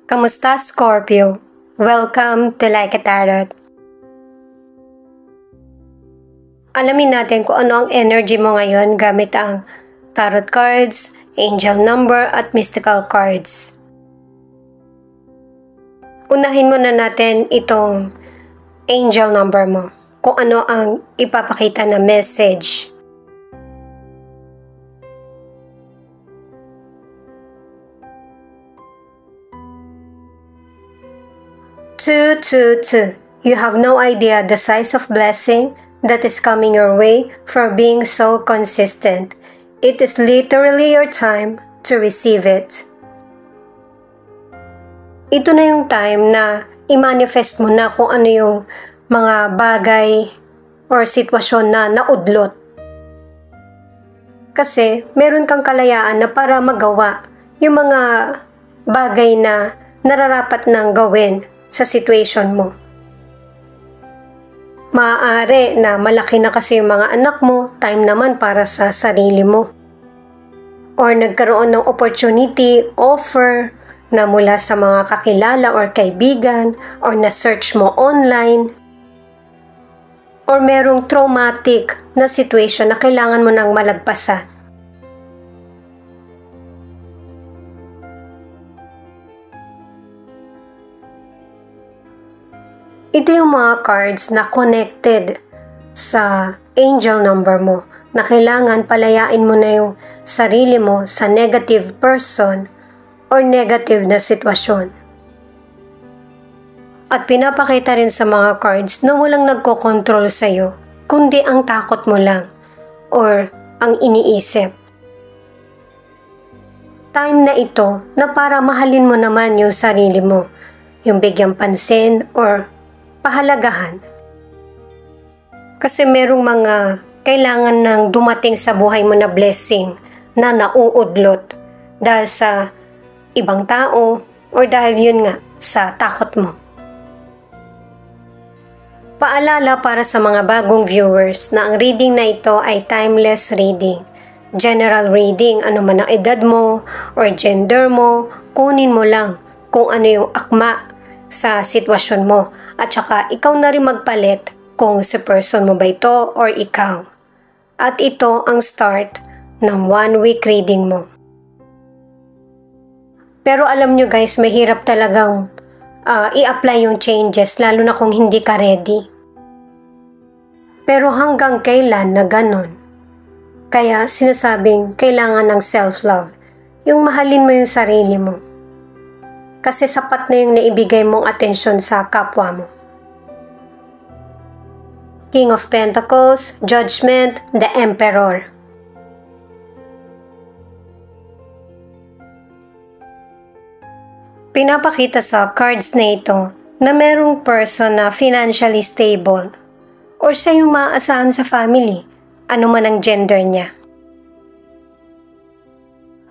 Kamusta, Scorpio? Welcome to Like a Tarot. Alamin natin kung ano ang energy mo ngayon gamit ang tarot cards, angel number at mystical cards. Unahin muna natin itong angel number mo, kung ano ang ipapakita na message. Two, two, two. You have no idea the size of blessing that is coming your way for being so consistent. It is literally your time to receive it. Ito na yung time na i-manifest mo na kung ano yung mga bagay or sitwasyon na naudlot. Kasi meron kang kalayaan na para magawa yung mga bagay na nararapat nang gawin sa situation mo. Maaari na malaki na kasi yung mga anak mo, time naman para sa sarili mo. Or nagkaroon ng opportunity, offer na mula sa mga kakilala or kaibigan, or na-search mo online. Or merong traumatic na situation na kailangan mo nang malagpasan. Ito yung mga cards na connected sa angel number mo na kailangan palayain mo na yung sarili mo sa negative person or negative na sitwasyon. At pinapakita rin sa mga cards na walang nagkokontrol sa'yo, kundi ang takot mo lang or ang iniisip. Time na ito na para mahalin mo naman yung sarili mo, yung bigyang pansin or pahalagahan. Kasi merong mga kailangan ng dumating sa buhay mo na blessing na nauudlot dahil sa ibang tao or dahil yun nga sa takot mo. Paalala para sa mga bagong viewers na ang reading na ito ay timeless reading. General reading, ano man ang edad mo or gender mo, kunin mo lang kung ano yung akma sa sitwasyon mo at saka ikaw na rin magpalit kung si person mo ba ito or ikaw. At ito ang start ng 1 week reading mo. Pero alam nyo guys, mahirap talagang i-apply yung changes lalo na kung hindi ka ready. Pero hanggang kailan na ganon? Kaya sinasabing kailangan ng self-love. Yung mahalin mo yung sarili mo. Kasi sapat na yung naibigay mong atensyon sa kapwa mo. King of Pentacles, Judgment, the Emperor. Pinapakita sa cards na ito na merong person na financially stable or siya yung maaasahan sa family, ano man ang gender niya.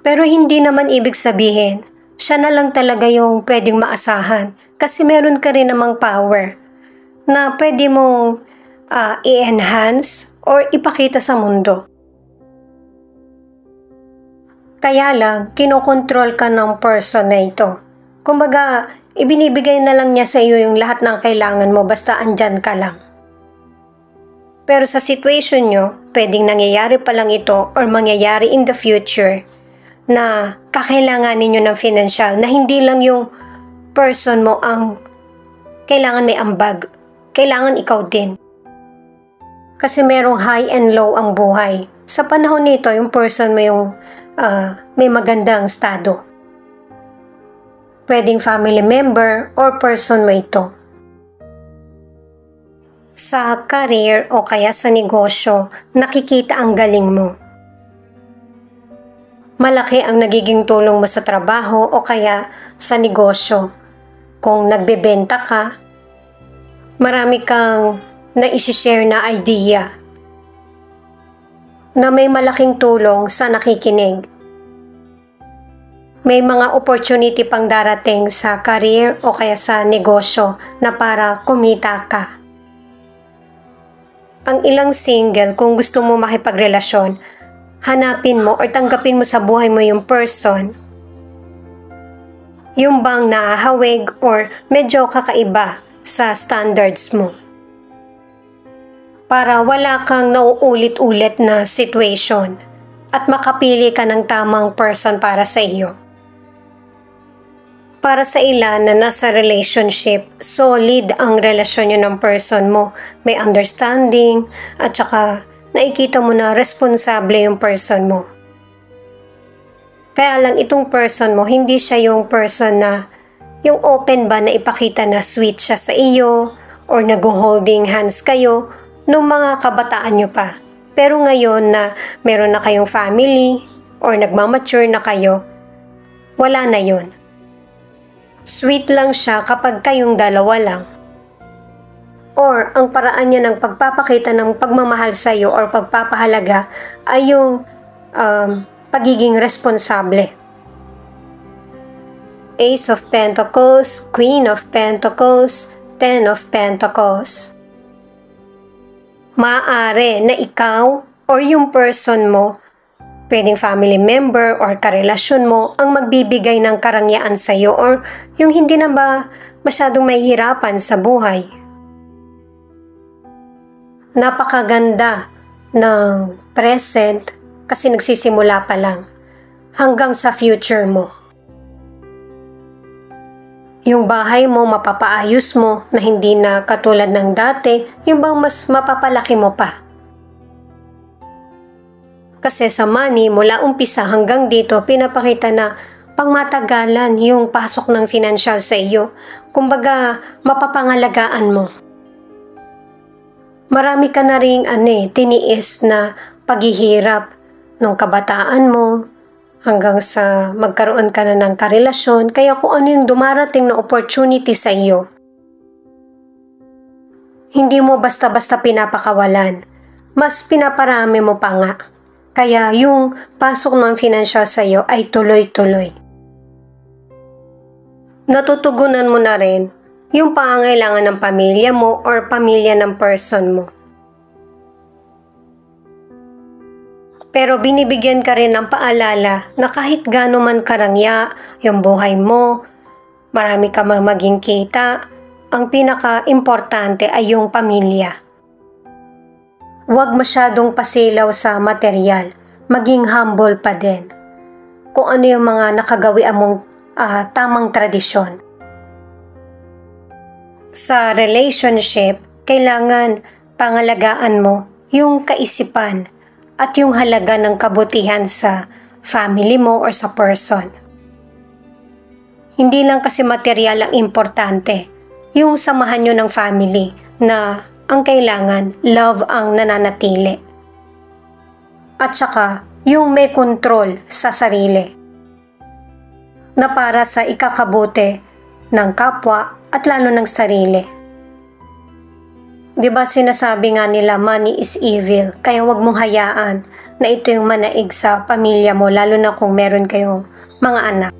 Pero hindi naman ibig sabihin, siya na lang talaga yung pwedeng maasahan kasi meron ka rin namang power na pwede mong i-enhance or ipakita sa mundo. Kaya lang, kinokontrol ka ng person na ito. Kumbaga, ibinibigay na lang niya sa iyo yung lahat ng kailangan mo basta andyan ka lang. Pero sa situation nyo, pwedeng nangyayari pa lang ito or mangyayari in the future na kakailanganin nyo ng financial na hindi lang yung person mo ang kailangan may ambag. Kailangan ikaw din. Kasi merong high and low ang buhay. Sa panahon nito, yung person mo yung may magandang estado. Pwedeng family member or person mo ito. Sa career o kaya sa negosyo, nakikita ang galing mo. Malaki ang nagiging tulong mo sa trabaho o kaya sa negosyo. Kung nagbebenta ka, marami kang na-share na idea na may malaking tulong sa nakikinig. May mga opportunity pang darating sa career o kaya sa negosyo na para kumita ka. Ang ilang single, kung gusto mo makipagrelasyon, hanapin mo or tanggapin mo sa buhay mo yung person Yung bang nahahawig or medyo kakaiba sa standards mo. Para wala kang nauulit-ulit na situation at makapili ka ng tamang person para sa iyo. Para sa ilan na nasa relationship, solid ang relasyon nyo ng person mo. May understanding at saka nakikita mo na responsable yung person mo. Kaya lang itong person mo, hindi siya yung person na yung open ba na ipakita na sweet siya sa iyo or nag-holding hands kayo nung mga kabataan nyo pa. Pero ngayon na meron na kayong family or nagmamature na kayo, wala na yun. Sweet lang siya kapag kayong dalawa lang. Or ang paraan niya ng pagpapakita ng pagmamahal sa iyo or pagpapahalaga ay yung pagiging responsable. Ace of Pentacles, Queen of Pentacles, Ten of Pentacles. Maaari na ikaw or yung person mo, pwedeng family member or karelasyon mo ang magbibigay ng karangyaan sa iyo or yung hindi na ba masyadong mahihirapan sa buhay. Napakaganda ng present kasi nagsisimula pa lang hanggang sa future mo. Yung bahay mo mapapaayos mo na hindi na katulad ng dati, yung bang mas mapapalaki mo pa. Kasi sa money, mula umpisa hanggang dito, pinapakita na pangmatagalan yung pasok ng financial sa iyo. Kumbaga, mapapangalagaan mo. Marami ka na ring tiniis na paghihirap ng kabataan mo hanggang sa magkaroon ka na ng karelasyon. Kaya kung ano yung dumarating na opportunity sa iyo, hindi mo basta-basta pinapakawalan. Mas pinaparami mo pa nga. Kaya yung pasok ng financial sa iyo ay tuloy-tuloy. Natutugunan mo na rin yung pangangailangan ng pamilya mo or pamilya ng person mo. Pero binibigyan ka rin ng paalala na kahit gaano man karangya yung buhay mo, marami ka maging kita, ang pinaka-importante ay yung pamilya. Huwag masyadong pasilaw sa material, maging humble pa din. Kung ano yung mga nakagawian mong tamang tradisyon. Sa relationship, kailangan pangalagaan mo yung kaisipan at yung halaga ng kabutihan sa family mo or sa person. Hindi lang kasi material ang importante, yung samahan nyo ng family na ang kailangan, love ang nananatili. At saka, yung may control sa sarili na para sa ikakabuti ng kapwa at lalo ng sarili. Diba sinasabi nga nila money is evil, kaya wag mong hayaan na ito yung manaig sa pamilya mo lalo na kung meron kayong mga anak.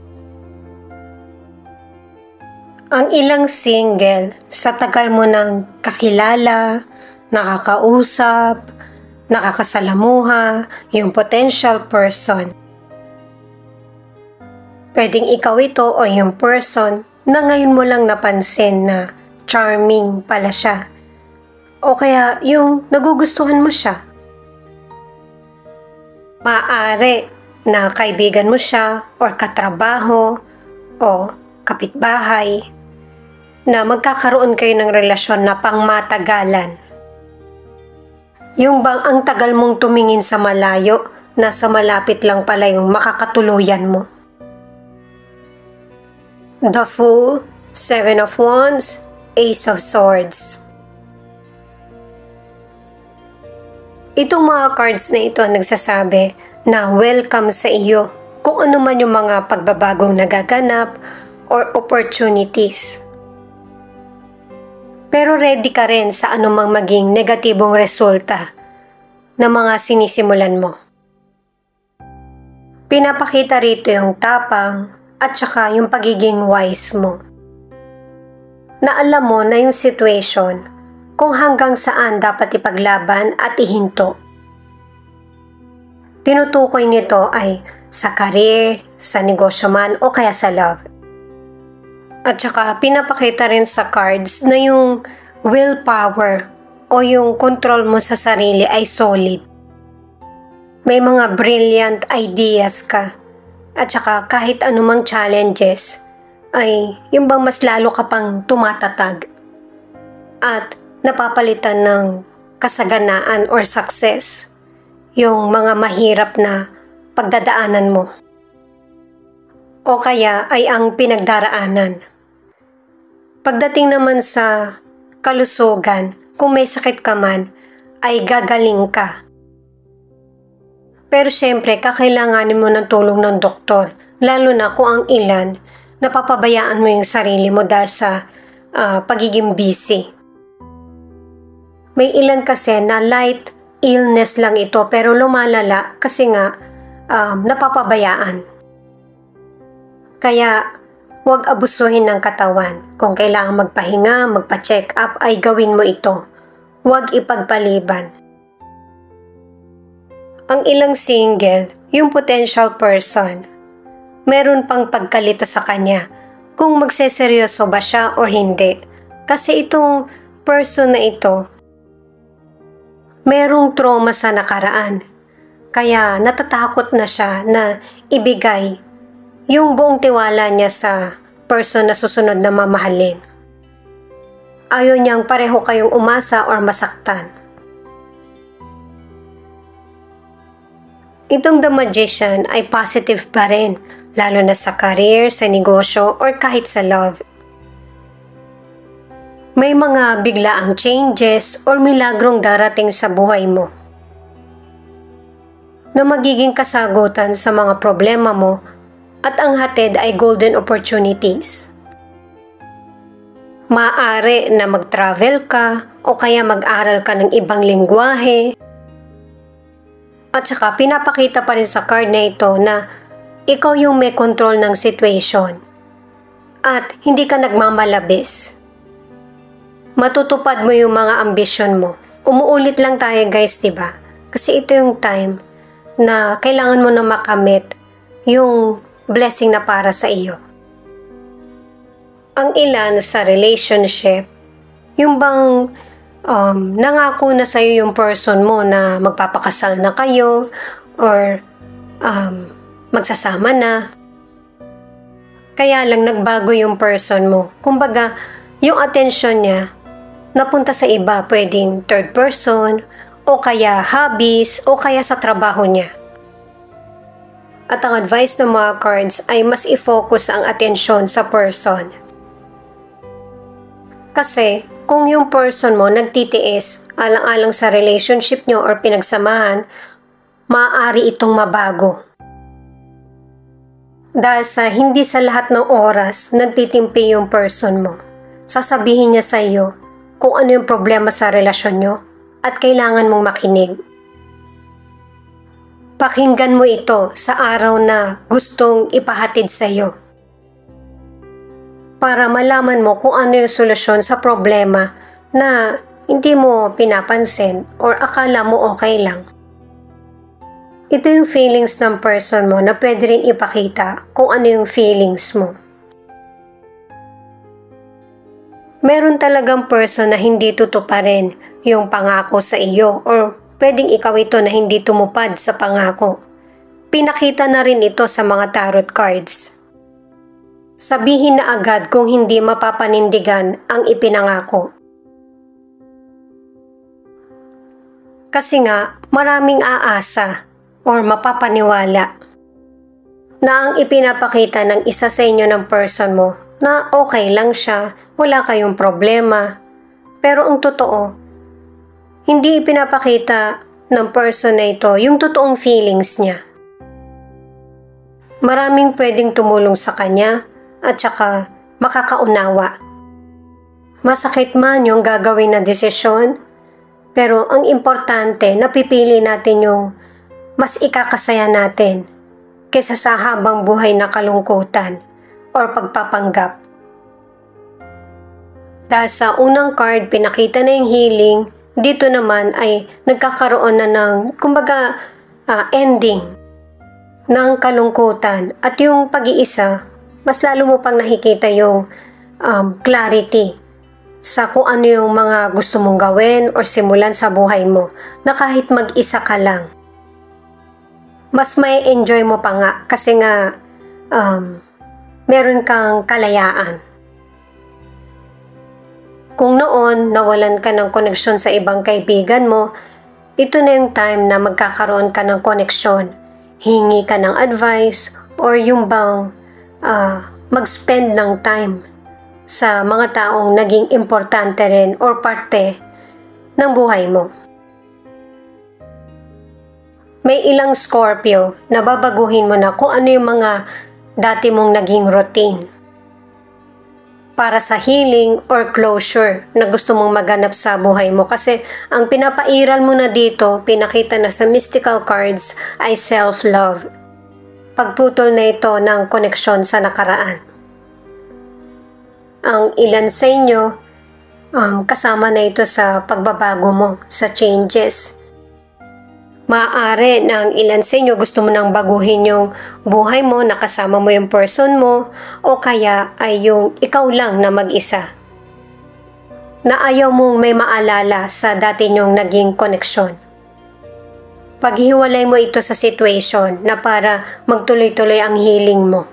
Ang ilang single, sa tagal mo ng kakilala, nakakausap, nakakasalamuha, yung potential person. Pwedeng ikaw ito o yung person na ngayon mo lang napansin na charming pala siya. O kaya yung nagugustuhan mo siya. Maaari na kaibigan mo siya or katrabaho o kapitbahay na magkakaroon kayo ng relasyon na pangmatagalan. Yung bang ang tagal mong tumingin sa malayo, nasa malapit lang pala yung makakatuluyan mo. The Fool, Seven of Wands, Ace of Swords. Itong mga cards na ito nagsasabi na welcome sa iyo kung ano man yung mga pagbabagong nagaganap or opportunities. Pero ready ka rin sa anumang maging negatibong resulta ng mga sinisimulan mo. Pinapakita rito yung tapang at saka yung pagiging wise mo. Na alam mo na yung situation kung hanggang saan dapat ipaglaban at ihinto. Tinutukoy nito ay sa career, sa negosyo man o kaya sa love. At saka pinapakita rin sa cards na yung willpower o yung control mo sa sarili ay solid. May mga brilliant ideas ka. At saka kahit anumang challenges ay yung bang mas lalo ka pang tumatatag. At napapalitan ng kasaganaan or success yung mga mahirap na pagdadaanan mo. O kaya ay ang pinagdaraanan. Pagdating naman sa kalusugan, kung may sakit ka man, ay gagaling ka. Pero syempre, kakailanganin mo ng tulong ng doktor, lalo na kung ang ilan, napapabayaan mo yung sarili mo dahil sa pagiging busy. May ilan kasi na light illness lang ito pero lumalala kasi nga napapabayaan. Kaya huwag abusuhin ng katawan. Kung kailangan magpahinga, magpa-check up ay gawin mo ito. Huwag ipagpaliban. Ang ilang single, yung potential person, meron pang pagkalito sa kanya kung magseseryoso ba siya o hindi. Kasi itong person na ito, merong trauma sa nakaraan. Kaya natatakot na siya na ibigay yung buong tiwala niya sa person na susunod na mamahalin. Ayaw niyang pareho kayong umasa or masaktan. Itong The Magician ay positive pa rin, lalo na sa career, sa negosyo, or kahit sa love. May mga biglaang changes or milagrong darating sa buhay mo na magiging kasagutan sa mga problema mo at ang hatid ay golden opportunities. Maaari na mag-travel ka o kaya mag-aral ka ng ibang lengguwahe. At saka pinapakita pa rin sa card na ito na ikaw yung may control ng situation at hindi ka nagmamalabis. Matutupad mo yung mga ambisyon mo. Umuulit lang tayo guys, diba? Kasi ito yung time na kailangan mo na makamit yung blessing na para sa iyo. Ang ilan sa relationship, yung bang nangako na sa'yo yung person mo na magpapakasal na kayo or magsasama na. Kaya lang nagbago yung person mo. Kumbaga, yung attention niya napunta sa iba, pwedeng third person o kaya hobbies o kaya sa trabaho niya. At ang advice ng mga cards ay mas i-focus ang atensyon sa person. Kasi kung yung person mo nagtitiis alang-alang sa relationship nyo or pinagsamahan, maaari itong mabago. Dahil sa hindi sa lahat ng oras nagtitimpi yung person mo. Sasabihin niya sa iyo kung ano yung problema sa relasyon nyo at kailangan mong makinig. Pakinggan mo ito sa araw na gustong ipahatid sa iyo. Para malaman mo kung ano yung solusyon sa problema na hindi mo pinapansin or akala mo okay lang. Ito yung feelings ng person mo na pwede rin ipakita kung ano yung feelings mo. Meron talagang person na hindi tutuparin yung pangako sa iyo or pwedeng ikaw ito na hindi tumupad sa pangako. Pinakita na rin ito sa mga tarot cards. Sabihin na agad kung hindi mapapanindigan ang ipinangako. Kasi nga, maraming aasa or mapapaniwala na ang ipinapakita ng isa sa inyo ng person mo na okay lang siya, wala kayong problema. Pero ang totoo, hindi ipinapakita ng person na ito yung totoong feelings niya. Maraming pwedeng tumulong sa kanya at saka makakaunawa. Masakit man yung gagawin na desisyon, pero ang importante, napipili natin yung mas ikakasaya natin kaysa sa habang buhay na kalungkutan or pagpapanggap. Dahil sa unang card, pinakita na yung healing, dito naman ay nagkakaroon na ng, kumbaga, ending ng kalungkutan at yung pag-iisa, mas lalo mo pang nakikita yung clarity sa kung ano yung mga gusto mong gawin or simulan sa buhay mo na kahit mag-isa ka lang. Mas may enjoy mo pa nga kasi nga meron kang kalayaan. Kung noon nawalan ka ng koneksyon sa ibang kaibigan mo, ito na yung time na magkakaroon ka ng koneksyon. Hingi ka ng advice or yung bang mag-spend ng time sa mga taong naging importante rin or parte ng buhay mo. May ilang Scorpio na babaguhin mo na kung ano yung mga dati mong naging routine para sa healing or closure na gusto mong maganap sa buhay mo. Kasi ang pinapairal mo na dito, pinakita na sa mystical cards, ay self-love. Pagputol na ito ng koneksyon sa nakaraan. Ang ilan sa inyo, kasama na ito sa pagbabago mo, sa changes. Maaari na ang ilan sa inyo gusto mo nang baguhin yung buhay mo, nakasama mo yung person mo, o kaya ay yung ikaw lang na mag-isa. Na ayaw mong may maalala sa dati nyong naging koneksyon. Paghiwalay mo ito sa situation na para magtuloy-tuloy ang healing mo.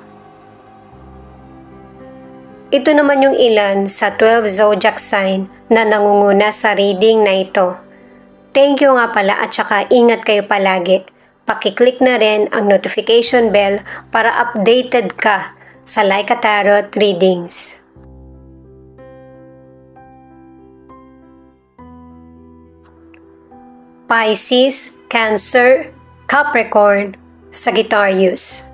Ito naman yung ilan sa 12 zodiac sign na nangunguna sa reading na ito. Thank you nga pala at saka ingat kayo palagi. Pakiclick na rin ang notification bell para updated ka sa Laika Tarot readings. Pisces, Cancer, Capricorn, Sagittarius.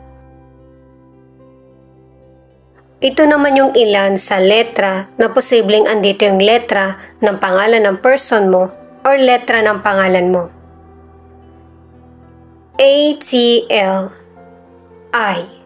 Ito naman yung ilan sa letra na posibleng andito yung letra ng pangalan ng person mo or letra ng pangalan mo. A, T, L, I.